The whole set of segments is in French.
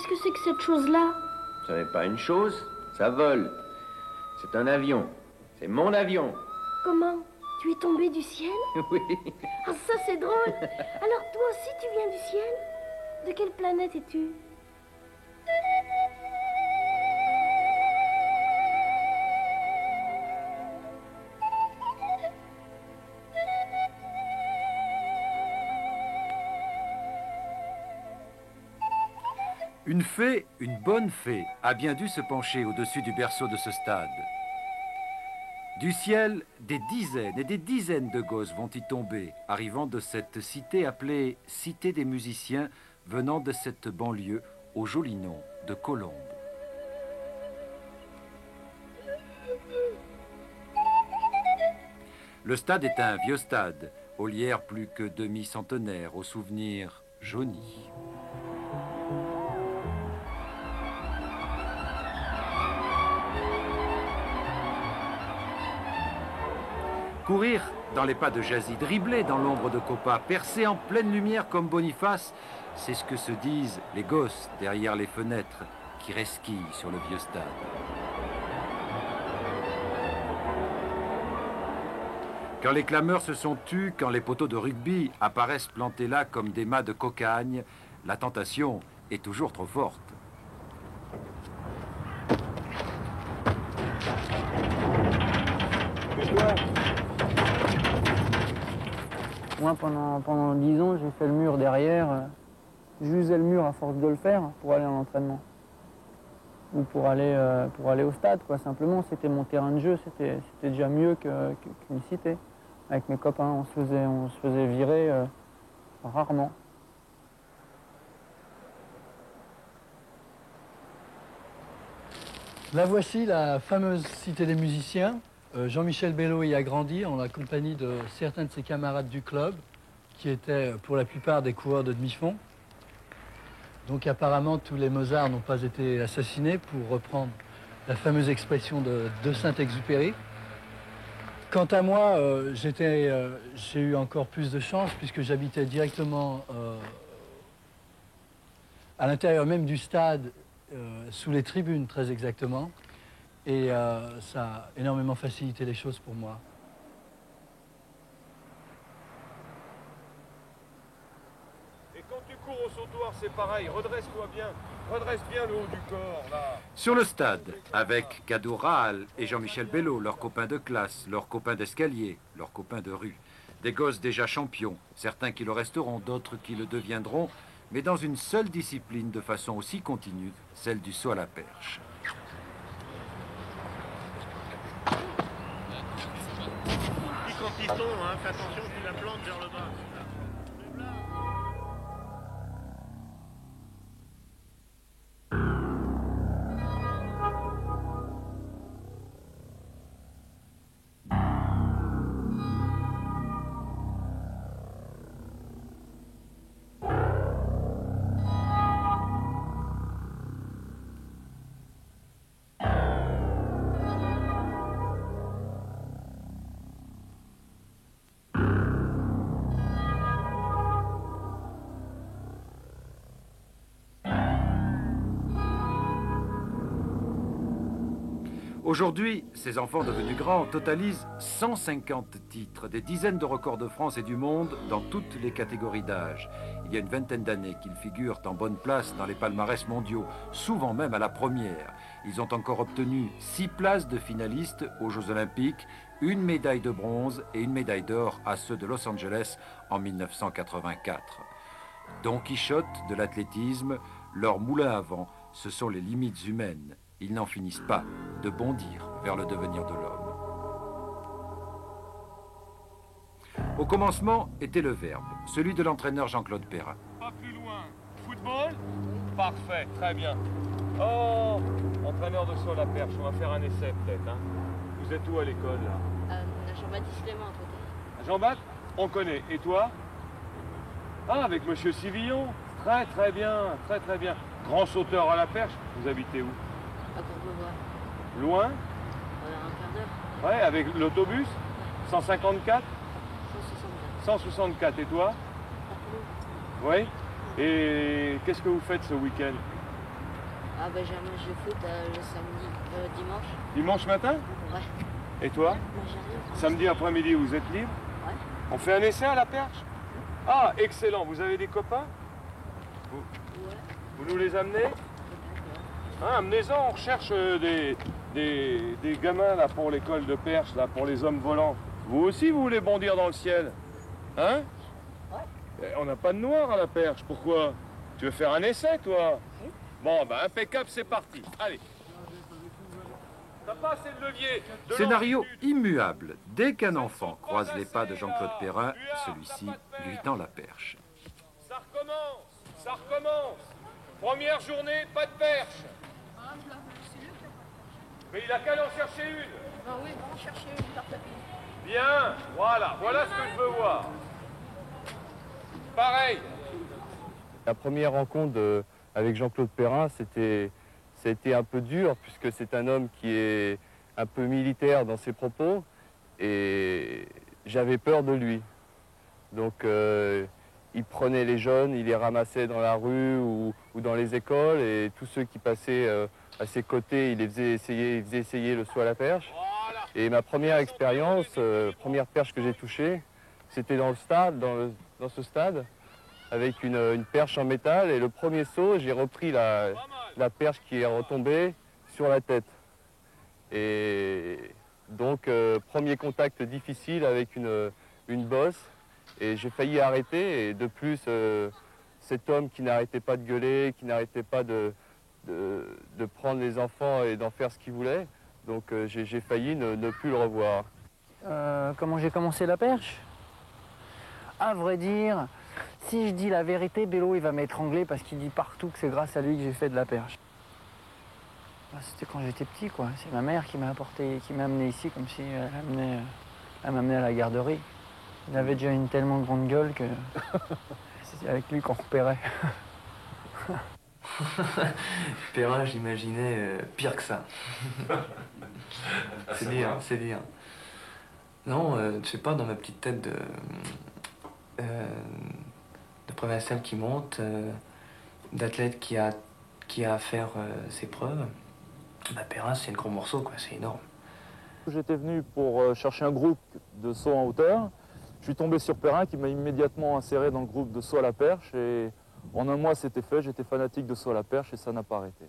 qu'est-ce que c'est que cette chose-là? Ce n'est pas une chose, ça vole. C'est un avion. C'est mon avion. Comment? Tu es tombé du ciel? Oui. Ah, ça c'est drôle. Alors toi aussi tu viens du ciel? De quelle planète es-tu? Une fée, une bonne fée, a bien dû se pencher au-dessus du berceau de ce stade. Du ciel, des dizaines et des dizaines de gosses vont y tomber, arrivant de cette cité appelée Cité des musiciens, venant de cette banlieue au joli nom de Colombes. Le stade est un vieux stade, aux lierres plus que demi-centenaire, aux souvenirs jaunis. Courir dans les pas de Jazzy, dribbler dans l'ombre de Copa, percer en pleine lumière comme Boniface, c'est ce que se disent les gosses derrière les fenêtres qui resquillent sur le vieux stade. Quand les clameurs se sont tus, quand les poteaux de rugby apparaissent plantés là comme des mâts de cocagne, la tentation est toujours trop forte. Moi, pendant 10 ans, j'ai fait le mur derrière. J'usais le mur à force de le faire pour aller à l'entraînement. Ou pour aller au stade, quoi. Simplement, c'était mon terrain de jeu. C'était déjà mieux qu'une cité. Avec mes copains, on se faisait virer rarement. La voici, la fameuse Cité des musiciens. Jean-Michel Bello y a grandi en la compagnie de certains de ses camarades du club, qui étaient pour la plupart des coureurs de demi-fond. Donc apparemment, tous les Mozart n'ont pas été assassinés, pour reprendre la fameuse expression de Saint-Exupéry. Quant à moi, j'ai eu encore plus de chance, puisque j'habitais directement à l'intérieur même du stade, sous les tribunes très exactement. Et ça a énormément facilité les choses pour moi. Et quand tu cours au sautoir, c'est pareil. Redresse-toi bien. Redresse bien le haut du corps, là. Sur le stade, avec Kadou Rahal et Jean-Michel Bello, leurs copains de classe, leurs copains d'escalier, leurs copains de rue. Des gosses déjà champions, certains qui le resteront, d'autres qui le deviendront, mais dans une seule discipline de façon aussi continue, celle du saut à la perche. Quand il tombe, hein, fais attention, tu la plantes vers le bas. Aujourd'hui, ces enfants devenus grands totalisent 150 titres, des dizaines de records de France et du monde dans toutes les catégories d'âge. Il y a une vingtaine d'années qu'ils figurent en bonne place dans les palmarès mondiaux, souvent même à la première. Ils ont encore obtenu 6 places de finalistes aux Jeux Olympiques, une médaille de bronze et une médaille d'or à ceux de Los Angeles en 1984. Don Quichotte de l'athlétisme, leur moulin à vent, ce sont les limites humaines. Ils n'en finissent pas de bondir vers le devenir de l'homme. Au commencement était le verbe, celui de l'entraîneur Jean-Claude Perrin. Pas plus loin. Football? Parfait, très bien. Oh, entraîneur de saut à la perche, on va faire un essai peut-être. Hein. Vous êtes où à l'école là? Jean-Baptiste Léman, à côté. Jean-Baptiste, on connaît. Et toi? Ah, avec Monsieur Sivillon. Très très bien, très très bien. Grand sauteur à la perche. Vous habitez où? À Courbevoie. Loin? Un quart d'heure. Ouais, avec l'autobus? 154? 164. 164. Et toi? À Toulon. Oui. Et qu'est-ce que vous faites ce week-end? Ah ben j'ai un match de foot le samedi, dimanche. Dimanche matin? Ouais. Et toi? Moi j'ai rien. Samedi après-midi, vous êtes libre? Ouais. On fait un essai à la perche? Ah, excellent. Vous avez des copains? Ouais. Vous nous les amenez? Hein, amenez-en, on recherche des gamins là pour l'école de perche, là, pour les hommes volants. Vous aussi, vous voulez bondir dans le ciel? Hein? Ouais. On n'a pas de noir à la perche, pourquoi? Tu veux faire un essai, toi? Bon, ben impeccable, c'est parti. Allez. T'as pas assez de levier. De Scénario longitude. immuable. Dès qu'un enfant croise les pas de Jean-Claude Perrin, celui-ci lui tend la perche. Ça recommence, ça recommence. Première journée, pas de perche. Mais il a qu'à en chercher une. Ah oui, on va chercher une carte à pied. Bien, voilà ce que je veux voir. Pareil. La première rencontre avec Jean-Claude Perrin, c'était un peu dur puisque c'est un homme qui est un peu militaire dans ses propos et j'avais peur de lui. Donc il prenait les jeunes, il les ramassait dans la rue ou dans les écoles et tous ceux qui passaient à ses côtés, il faisait essayer le saut à la perche. Et ma première expérience, première perche que j'ai touchée, c'était dans le stade, dans ce stade, avec une perche en métal. Et le premier saut, j'ai repris la perche qui est retombée sur la tête. Et donc, premier contact difficile avec une bosse. Et j'ai failli arrêter. Et de plus, cet homme qui n'arrêtait pas de gueuler, qui n'arrêtait pas de prendre les enfants et d'en faire ce qu'il voulait. Donc j'ai failli ne plus le revoir. Comment j'ai commencé la perche? À vrai dire, si je dis la vérité, Bello il va m'étrangler parce qu'il dit partout que c'est grâce à lui que j'ai fait de la perche. C'était quand j'étais petit, quoi. C'est ma mère qui m'a amené ici comme si elle m'amenait à la garderie. Il avait déjà une tellement grande gueule que c'était avec lui qu'on repérait. Perrin, j'imaginais pire que ça. C'est dire, c'est dire. Non, je sais pas, dans ma petite tête de provincial qui monte, d'athlète qui a à faire ses preuves, bah Perrin, c'est le gros morceau, quoi, c'est énorme. J'étais venu pour chercher un groupe de saut en hauteur. Je suis tombé sur Perrin qui m'a immédiatement inséré dans le groupe de saut à la perche et en un mois c'était fait, j'étais fanatique de saut à la perche et ça n'a pas arrêté.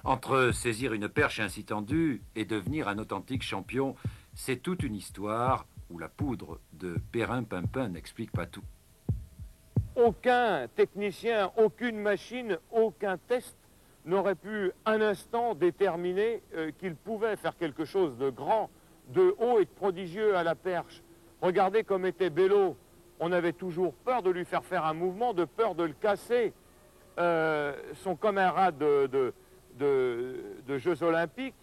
Entre saisir une perche ainsi tendue et devenir un authentique champion, c'est toute une histoire où la poudre de Perrin-Pimpin n'explique pas tout. Aucun technicien, aucune machine, aucun test n'aurait pu un instant déterminer qu'il pouvait faire quelque chose de grand, de haut et de prodigieux à la perche. Regardez comme était Bello. On avait toujours peur de lui faire faire un mouvement, de peur de le casser. Son camarade de Jeux Olympiques,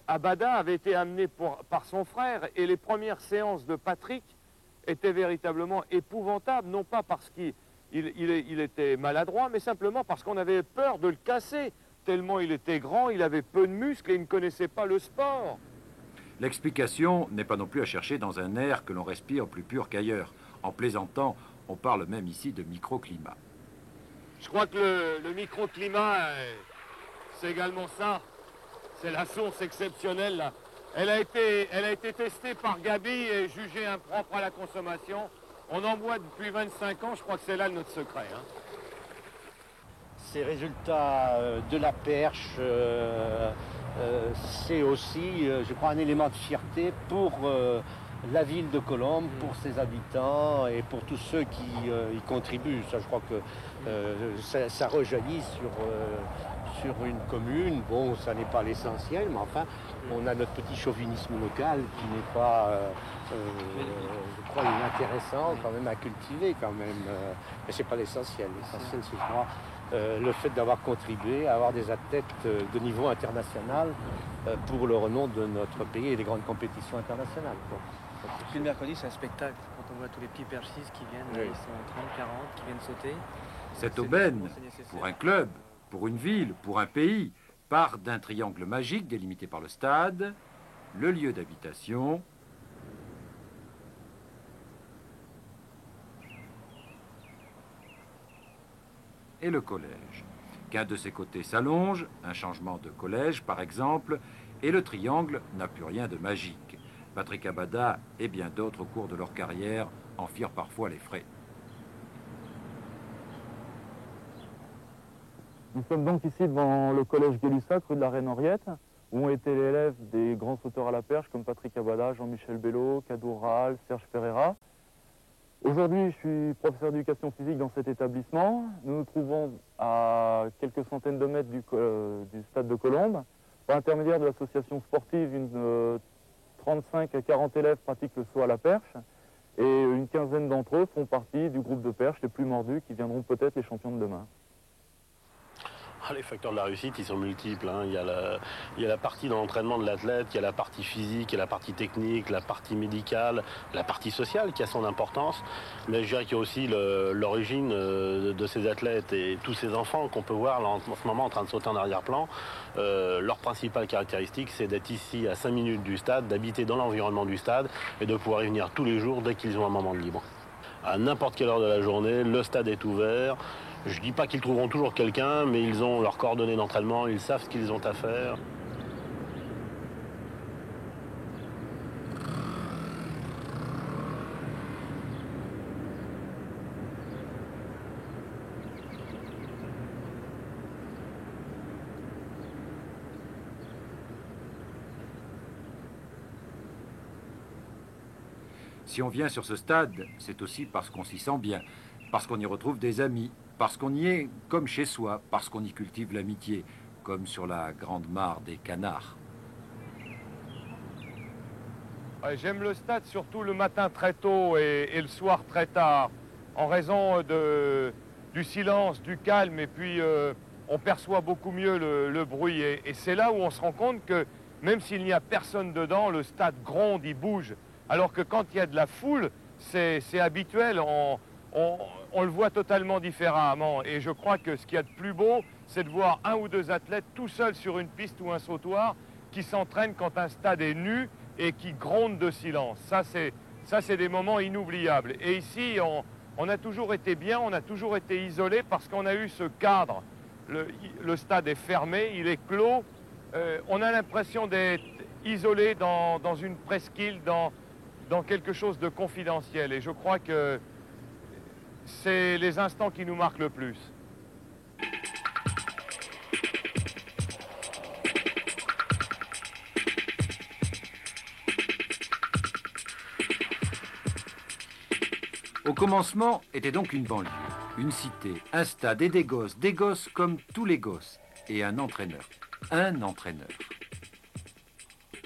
Abada, avait été amené par son frère et les premières séances de Patrick étaient véritablement épouvantables, non pas parce qu'il était maladroit, mais simplement parce qu'on avait peur de le casser, tellement il était grand, il avait peu de muscles et il ne connaissait pas le sport. L'explication n'est pas non plus à chercher dans un air que l'on respire plus pur qu'ailleurs. En plaisantant, on parle même ici de microclimat. Je crois que le microclimat, c'est également ça. C'est la source exceptionnelle, là. Elle a été testée par Gabi et jugée impropre à la consommation. On en boit depuis 25 ans, je crois que c'est là notre secret. Hein. Ces résultats de la perche, c'est aussi, je crois, un élément de fierté pour la ville de Colombes, pour ses habitants et pour tous ceux qui y contribuent. Ça, je crois que ça rejaillit sur une commune. Bon, ça n'est pas l'essentiel, mais enfin, on a notre petit chauvinisme local qui n'est pas, je crois, inintéressant quand même à cultiver quand même. Mais c'est pas l'essentiel. L'essentiel, c'est, je crois, le fait d'avoir contribué à avoir des athlètes de niveau international pour le renom de notre pays et des grandes compétitions internationales. Puis le mercredi, c'est un spectacle. Quand on voit tous les petits perchistes qui viennent, Oui. ils sont 30, 40, qui viennent sauter. Cette C'est aubaine, nécessaire. pour un club, pour une ville, pour un pays, part d'un triangle magique délimité par le stade, le lieu d'habitation, et le collège. Qu'un de ses côtés s'allonge, un changement de collège par exemple, et le triangle n'a plus rien de magique. Patrick Abada et bien d'autres au cours de leur carrière en firent parfois les frais. Nous sommes donc ici devant le collège Gay-Lussac, rue de la Reine-Henriette, où ont été les élèves des grands sauteurs à la perche comme Patrick Abada, Jean-Michel Bello, Kadour Rahal, Serge Ferreira. Aujourd'hui, je suis professeur d'éducation physique dans cet établissement. Nous nous trouvons à quelques centaines de mètres du stade de Colombes. Par l'intermédiaire de l'association sportive, 35 à 40 élèves pratiquent le saut à la perche et une quinzaine d'entre eux font partie du groupe de perches les plus mordus qui viendront peut-être les champions de demain. Les facteurs de la réussite, ils sont multiples. Il y a la partie dans l'entraînement de l'athlète, il y a la partie physique, il y a la partie technique, la partie médicale, la partie sociale qui a son importance. Mais je dirais qu'il y a aussi l'origine de ces athlètes et tous ces enfants qu'on peut voir là, en ce moment en train de sauter en arrière-plan. Leur principale caractéristique, c'est d'être ici à 5 minutes du stade, d'habiter dans l'environnement du stade et de pouvoir y venir tous les jours dès qu'ils ont un moment de libre. À n'importe quelle heure de la journée, le stade est ouvert. Je ne dis pas qu'ils trouveront toujours quelqu'un, mais ils ont leurs coordonnées d'entraînement, ils savent ce qu'ils ont à faire. Si on vient sur ce stade, c'est aussi parce qu'on s'y sent bien, parce qu'on y retrouve des amis, parce qu'on y est comme chez soi, parce qu'on y cultive l'amitié, comme sur la grande mare des Canards. Ouais, j'aime le stade surtout le matin très tôt et le soir très tard, en raison du silence, du calme, et puis on perçoit beaucoup mieux le bruit. Et c'est là où on se rend compte que même s'il n'y a personne dedans, le stade gronde, il bouge. Alors que quand il y a de la foule, c'est habituel, on le voit totalement différemment. Et je crois que ce qu'il y a de plus beau, c'est de voir un ou deux athlètes tout seuls sur une piste ou un sautoir qui s'entraînent quand un stade est nu et qui gronde de silence. Ça, c'est des moments inoubliables. Et ici, on a toujours été bien, on a toujours été isolé parce qu'on a eu ce cadre. Le stade est fermé, il est clos. On a l'impression d'être isolé dans une presqu'île, dans quelque chose de confidentiel. Et je crois que c'est les instants qui nous marquent le plus. Au commencement était donc une banlieue, une cité, un stade et des gosses comme tous les gosses, et un entraîneur.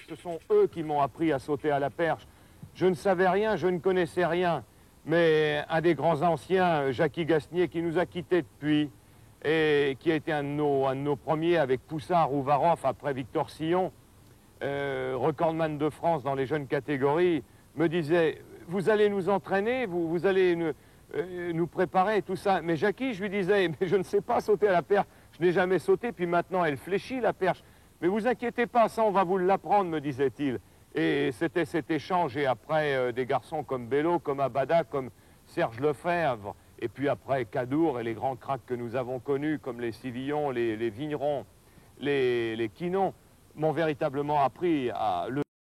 Ce sont eux qui m'ont appris à sauter à la perche. Je ne savais rien, je ne connaissais rien. Mais un des grands anciens, Jackie Gasnier, qui nous a quittés depuis, et qui a été un de nos premiers avec Poussard ou Varoff, après Victor Sillon, recordman de France dans les jeunes catégories, me disait « Vous allez nous entraîner, vous allez nous préparer, tout ça. » Mais Jackie, je lui disais « Mais je ne sais pas sauter à la perche, je n'ai jamais sauté, puis maintenant elle fléchit la perche. » « Mais vous inquiétez pas, ça on va vous l'apprendre, me disait-il. Et c'était cet échange, et après des garçons comme Bello, comme Abada, comme Serge Lefebvre, et puis après Kadour et les grands cracks que nous avons connus, comme les Civillon, les Vignerons, les Quinon, m'ont véritablement appris à